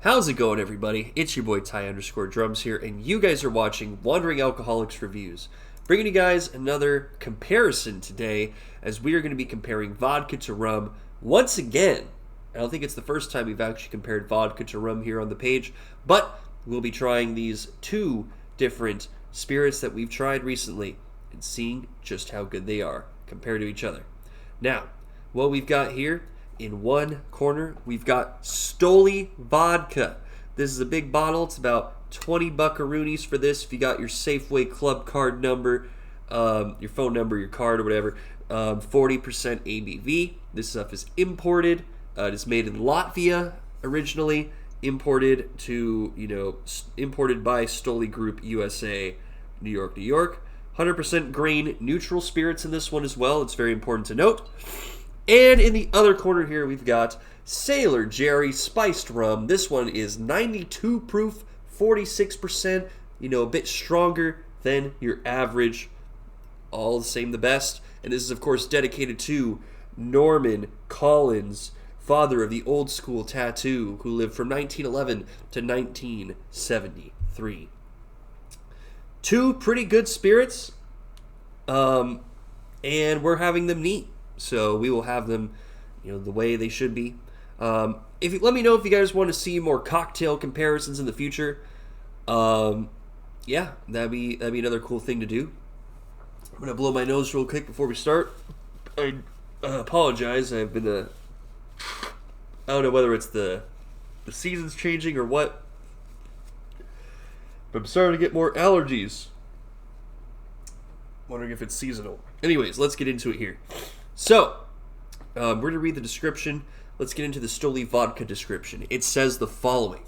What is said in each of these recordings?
How's it going, everybody? It's your boy Ty_Drums here, and you guys are watching Wandering Alcoholics Reviews. Bringing you guys another comparison today, as we are going to be comparing vodka to rum once again. I don't think it's the first time we've actually compared vodka to rum here on the page, but we'll be trying these two different spirits that we've tried recently and seeing just how good they are compared to each other. Now, what we've got here, in one corner, we've got Stoli vodka. This is a big bottle. It's about 20 buckaroonies for this. If you got your Safeway club card number, your phone number, your card, or whatever, 40% ABV. This stuff is imported. It is made in Latvia originally, imported by Stoli Group USA, New York, New York. 100% grain neutral spirits in this one as well. It's very important to note. And in the other corner here, we've got Sailor Jerry Spiced Rum. This one is 92 proof, 46%, a bit stronger than your average. All the same, the best. And this is, of course, dedicated to Norman Collins, father of the old school tattoo, who lived from 1911 to 1973. Two pretty good spirits, and we're having them neat. So we will have them, the way they should be. Let me know if you guys want to see more cocktail comparisons in the future. That'd be another cool thing to do. I'm gonna blow my nose real quick before we start. I apologize. I've been I don't know whether it's the season's changing or what, but I'm starting to get more allergies. Wondering if it's seasonal. Anyways, let's get into it here. So, we're going to read the description. Let's get into the Stoli vodka description. It says the following.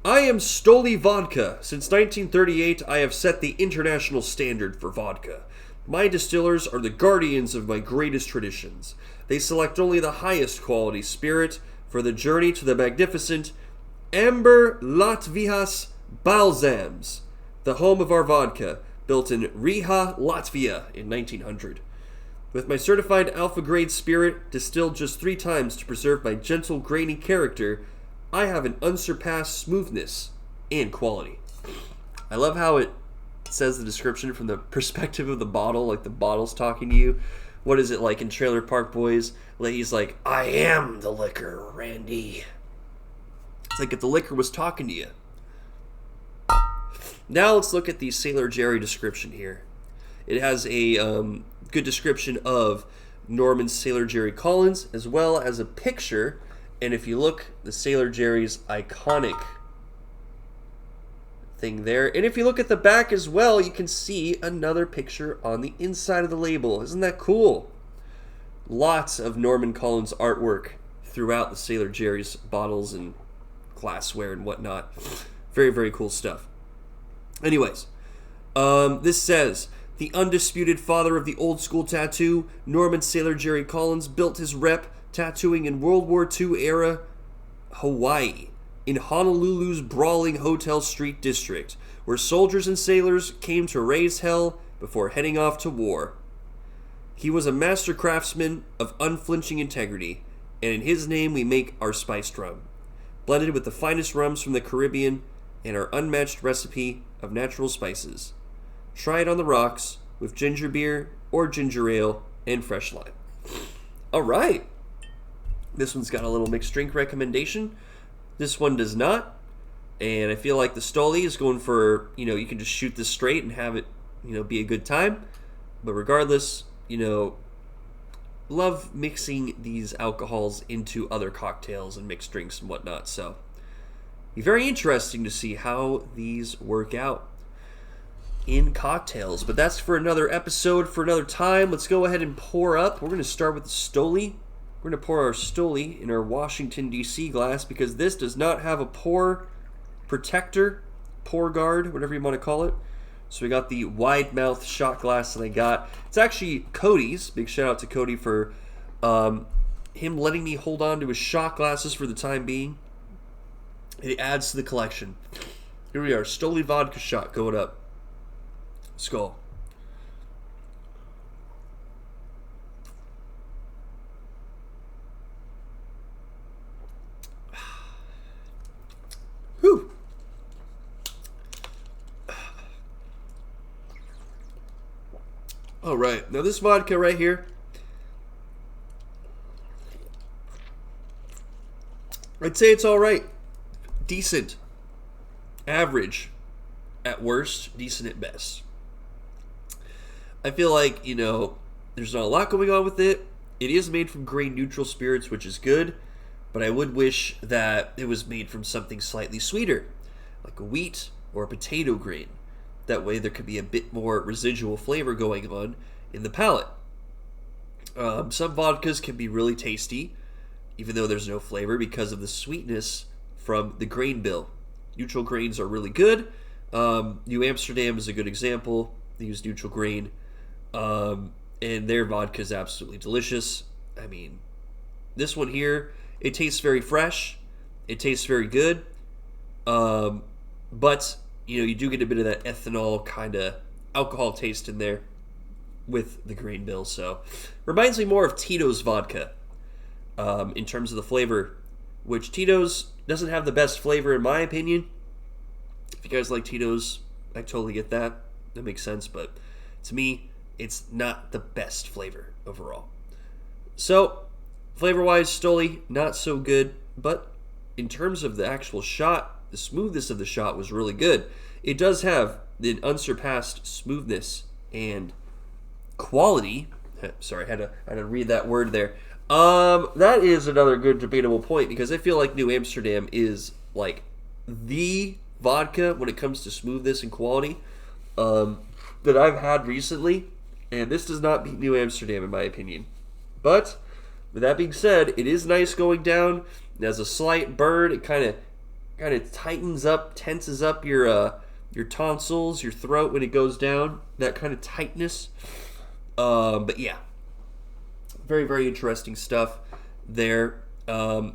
I am Stoli Vodka. Since 1938, I have set the international standard for vodka. My distillers are the guardians of my greatest traditions. They select only the highest quality spirit for the journey to the magnificent Amber Latvijas Balsams, the home of our vodka, built in Riga, Latvia in 1900. With my certified alpha-grade spirit, distilled just 3 times to preserve my gentle, grainy character, I have an unsurpassed smoothness and quality. I love how it says the description from the perspective of the bottle, like the bottle's talking to you. What is it like in Trailer Park Boys? He's like, I am the liquor, Randy. It's like if the liquor was talking to you. Now let's look at the Sailor Jerry description here. It has a good description of Norman Sailor Jerry Collins, as well as a picture. And if you look, the Sailor Jerry's iconic thing there. And if you look at the back as well, you can see another picture on the inside of the label. Isn't that cool? Lots of Norman Collins artwork throughout the Sailor Jerry's bottles and glassware and whatnot. Very, very cool stuff. Anyways, this says, the undisputed father of the old school tattoo, Norman Sailor Jerry Collins, built his rep tattooing in World War II era Hawaii, in Honolulu's brawling Hotel Street district, where soldiers and sailors came to raise hell before heading off to war. He was a master craftsman of unflinching integrity, and in his name we make our spiced rum, blended with the finest rums from the Caribbean and our unmatched recipe of natural spices. Try it on the rocks with ginger beer or ginger ale and fresh lime. All right. This one's got a little mixed drink recommendation. This one does not. And I feel like the Stoli is going for, you can just shoot this straight and have it, be a good time. But regardless, love mixing these alcohols into other cocktails and mixed drinks and whatnot. So, be very interesting to see how these work out in cocktails. But that's for another episode, for another time. Let's go ahead and pour up. We're going to start with the Stoli. We're going to pour our Stoli in our Washington, D.C. glass, because this does not have a pour protector, pour guard, whatever you want to call it. So we got the wide mouth shot glass that I got. It's actually Cody's. Big shout out to Cody for him letting me hold on to his shot glasses for the time being. It adds to the collection. Here we are, Stoli vodka shot going up. Skull. All right, now this vodka right here, I'd say it's all right. Decent. Average at worst, decent at best. I feel like, there's not a lot going on with it. It is made from grain neutral spirits, which is good, but I would wish that it was made from something slightly sweeter, like a wheat or a potato grain. That way there could be a bit more residual flavor going on in the palate. Some vodkas can be really tasty, even though there's no flavor, because of the sweetness from the grain bill. Neutral grains are really good. New Amsterdam is a good example. They use neutral grain. And their vodka is absolutely delicious. I mean, this one here, it tastes very fresh. It tastes very good. But, you do get a bit of that ethanol kind of alcohol taste in there with the grain bill. So, reminds me more of Tito's vodka in terms of the flavor, which Tito's doesn't have the best flavor in my opinion. If you guys like Tito's, I totally get that. That makes sense. But to me, it's not the best flavor overall. So, flavor-wise, Stoli, not so good. But in terms of the actual shot, the smoothness of the shot was really good. It does have an unsurpassed smoothness and quality. Sorry, I had to read that word there. That is another good debatable point, because I feel like New Amsterdam is like the vodka when it comes to smoothness and quality that I've had recently. And this does not beat New Amsterdam in my opinion. But with that being said, it is nice going down. It has a slight burn. It kind of tightens up, tenses up your tonsils, your throat when it goes down. That kind of tightness. But yeah, very, very interesting stuff there. I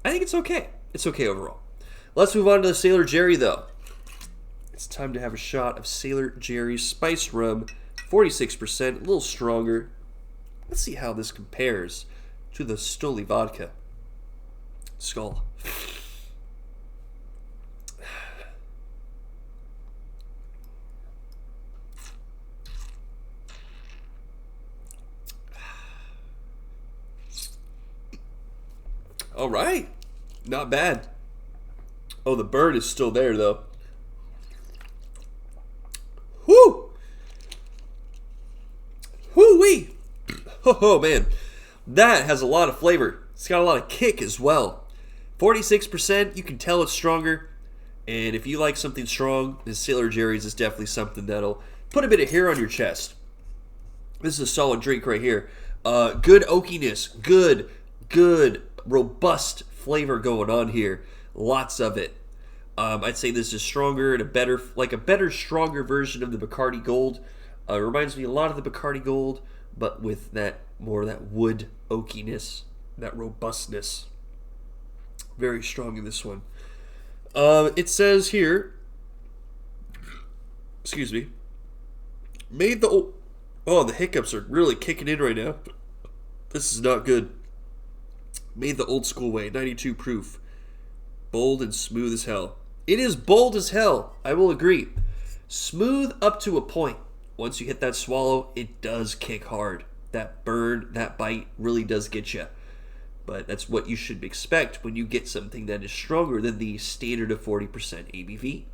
think it's okay. It's okay overall. Let's move on to the Sailor Jerry, though. It's time to have a shot of Sailor Jerry Spice Rum, 46%, a little stronger. Let's see how this compares to the Stoli vodka. Skull. All right. Not bad. Oh, the burn is still there, though. Whoo! Whoo-wee! Oh, man. That has a lot of flavor. It's got a lot of kick as well. 46%, you can tell it's stronger. And if you like something strong, this Sailor Jerry's is definitely something that'll put a bit of hair on your chest. This is a solid drink right here. Good oakiness. Good, robust flavor going on here. Lots of it. I'd say this is stronger and a better, stronger version of the Bacardi Gold. It reminds me a lot of the Bacardi Gold, but with more of that wood oakiness, that robustness. Very strong in this one. It says here, excuse me, the hiccups are really kicking in right now. This is not good. Made the old school way, 92 proof. Bold and smooth as hell. It is bold as hell, I will agree. Smooth up to a point. Once you hit that swallow, it does kick hard. That burn, that bite really does get you. But that's what you should expect when you get something that is stronger than the standard of 40% ABV.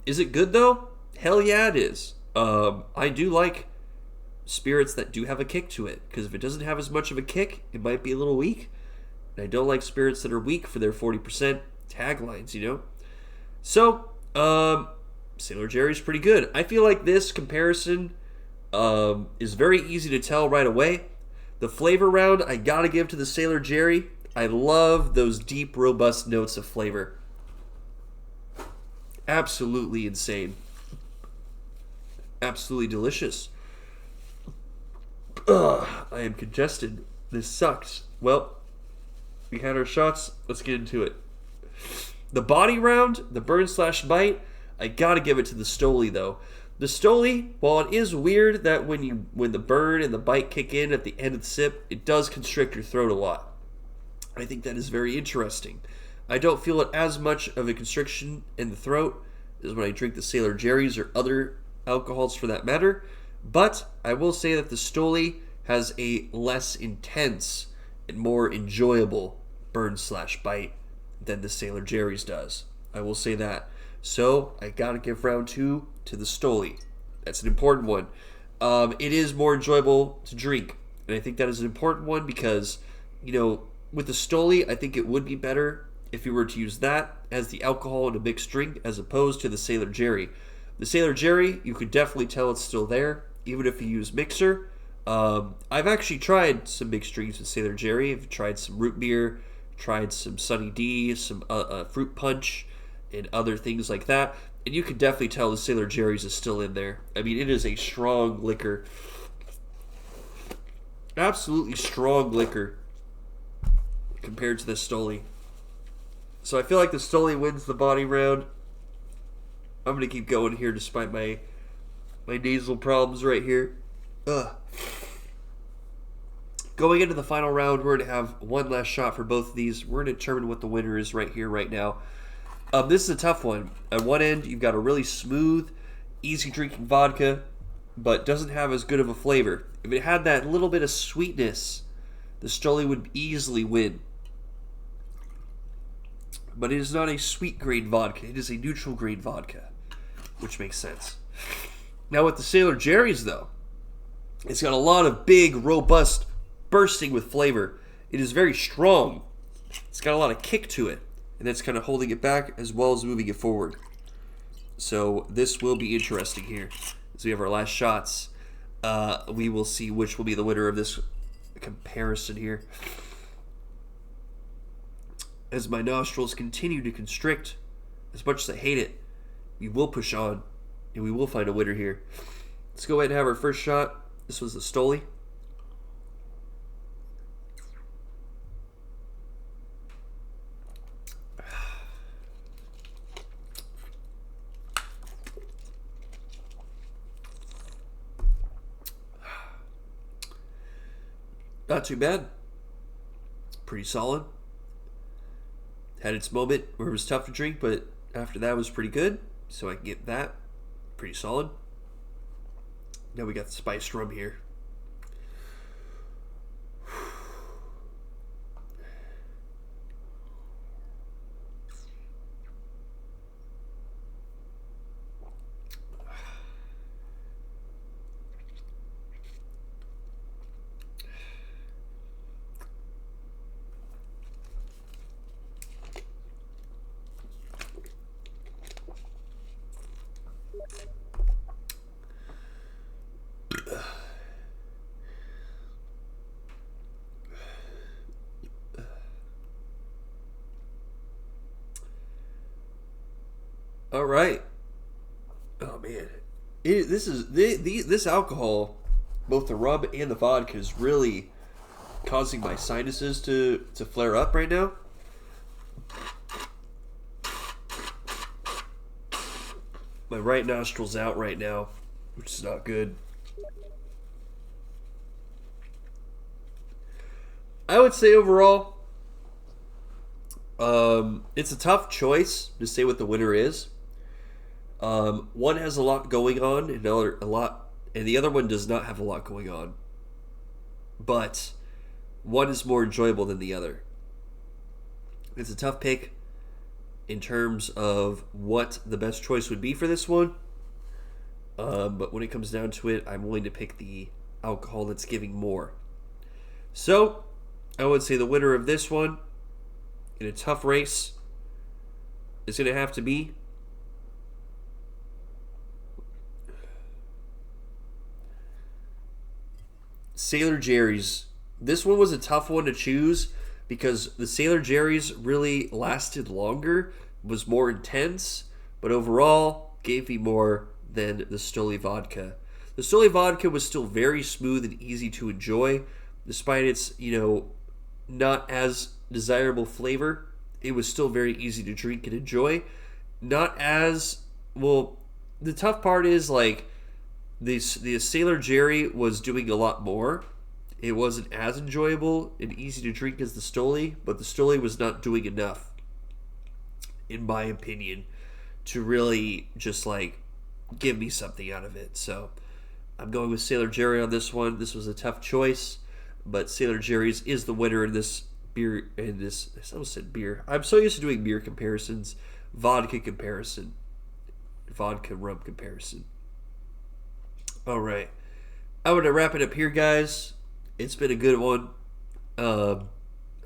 Is it good though? Hell yeah, it is. I do like spirits that do have a kick to it, because if it doesn't have as much of a kick, it might be a little weak. And I don't like spirits that are weak for their 40% taglines, So, Sailor Jerry's pretty good. I feel like this comparison is very easy to tell right away. The flavor round, I gotta give to the Sailor Jerry. I love those deep, robust notes of flavor. Absolutely insane. Absolutely delicious. Ugh, I am congested. This sucks. Well, we had our shots. Let's get into it. The body round, the burn/bite, I gotta give it to the Stoli though. The Stoli, while it is weird that when the burn and the bite kick in at the end of the sip, it does constrict your throat a lot. I think that is very interesting. I don't feel it as much of a constriction in the throat as when I drink the Sailor Jerry's or other alcohols for that matter. But I will say that the Stoli has a less intense and more enjoyable burn/bite than the Sailor Jerry's does. I will say that. So I gotta give round 2 to the Stoli. That's an important one. It is more enjoyable to drink, and I think that is an important one because, with the Stoli, I think it would be better if you were to use that as the alcohol in a mixed drink as opposed to the Sailor Jerry. The Sailor Jerry, you could definitely tell it's still there, even if you use mixer. I've actually tried some mixed drinks with Sailor Jerry. I've tried some root beer, tried some Sunny D, some fruit punch, and other things like that. And you can definitely tell the Sailor Jerry's is still in there. I mean, it is a strong liquor. Absolutely strong liquor compared to the Stoli. So I feel like the Stoli wins the body round. I'm going to keep going here despite my nasal problems right here. Ugh. Going into the final round, we're going to have one last shot for both of these. We're going to determine what the winner is right here, right now. This is a tough one. At one end, you've got a really smooth, easy drinking vodka, but doesn't have as good of a flavor. If it had that little bit of sweetness, the Stoli would easily win. But it is not a sweet grade vodka. It is a neutral grade vodka, which makes sense. Now with the Sailor Jerry's, though, it's got a lot of big, robust, bursting with flavor. It is very strong. It's got a lot of kick to it. And that's kind of holding it back as well as moving it forward. So this will be interesting here. As we have our last shots, we will see which will be the winner of this comparison here. As my nostrils continue to constrict, as much as I hate it, we will push on, and we will find a winner here. Let's go ahead and have our first shot. This was the Stoli. Not too bad. Pretty solid. Had its moment where it was tough to drink, but after that was pretty good. So I can get that. Pretty solid. Now we got the spiced rum here. All right. Oh man, this alcohol, both the rum and the vodka, is really causing my sinuses to flare up right now. My right nostril's out right now, which is not good. I would say overall, it's a tough choice to say what the winner is. One has a lot going on, and the other one does not have a lot going on. But one is more enjoyable than the other. It's a tough pick in terms of what the best choice would be for this one. But when it comes down to it, I'm willing to pick the alcohol that's giving more. So, I would say the winner of this one in a tough race is going to have to be Sailor Jerry's. This one was a tough one to choose because the Sailor Jerry's really lasted longer, was more intense, but overall gave me more than the Stoli vodka. The Stoli vodka was still very smooth and easy to enjoy, despite its, not as desirable flavor. It was still very easy to drink and enjoy. Not as, well, the tough part is, the Sailor Jerry was doing a lot more. It wasn't as enjoyable and easy to drink as the Stoli, but the Stoli was not doing enough, in my opinion, to really just give me something out of it. So I'm going with Sailor Jerry on this one. This was a tough choice, but Sailor Jerry's is the winner in this beer. In this, I almost said beer. I'm so used to doing beer comparisons, vodka comparison, vodka rum comparison. All right, I'm gonna wrap it up here, guys. It's been a good one.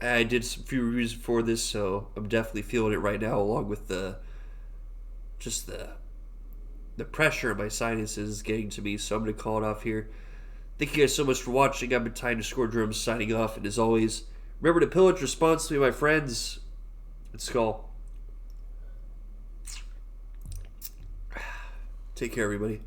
I did some few reviews for this, so I'm definitely feeling it right now, along with the pressure of my sinuses getting to me. So I'm going to call it off here. Thank you guys so much for watching. I've been Time_Drums signing off, and as always, remember to pillage responsibly, my friends. And Skull. Take care, everybody.